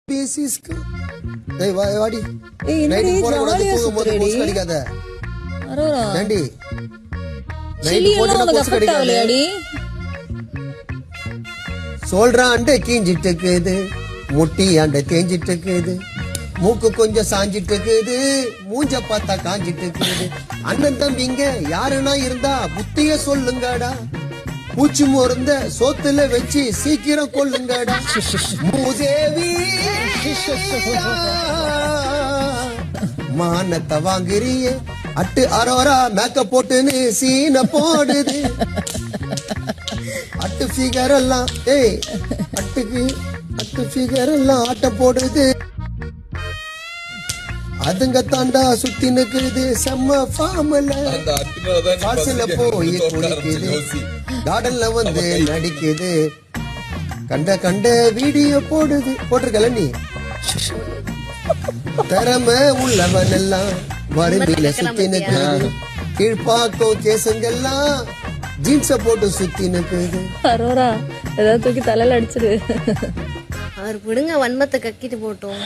பேசிஸ்க்கு டேய் வாடி ஏய் என்னடி ஜாலியா சுத்துறடி கடிக்காத அரோரா ஏண்டி சிலி எல்லாம் உனக்கு அஃபெக்ட் ஆகலையாடி சொல்றான் அண்டை கீஞ்சிட்டு இருக்குது முட்டி அண்டை தேஞ்சிட்டு இருக்குது மூக்கு கொஞ்சம் சாஞ்சிட்டு இருக்குது மூஞ்ச பார்த்தா காஞ்சிட்டு இருக்குது அண்ணன் தம்பிங்க யாருன்னா இருந்தா புத்திய சொல்லுங்கடா பூச்சி மருந்த சோத்துல வச்சு சீக்கிரம் கொள்ளுங்கடா மூதேவி மானத்தை வாங்குறியே அட்டு அரோரா மேக்கப் போட்டுன்னு சீன போடுது அட்டு ஃபிகர் எல்லாம் ஏய் அட்டு ஃபிகர் எல்லாம் ஆட்ட போடுது அதுங்க தாண்டா சுத்தி நிக்குது செம்ம ஃபார்ம்ல பாசில போய் குளிக்குது கார்டன்ல வந்து நடிக்குது கண்ட வீடியோ போட்டிருக்கல நீ திறமை உள்ளவன் எல்லாம் வறுமையில சுத்தி நிக்குது கீழ்பாக்கம் கேசுங்கெல்லாம் ஜீன்ஸ போட்டு சுத்தி நிக்குது அரோரா ஏதாவது தூக்கி தலையில அடிச்சிரு அவர் விடுங்க வன்மத்தை கக்கிட்டு போட்டோம்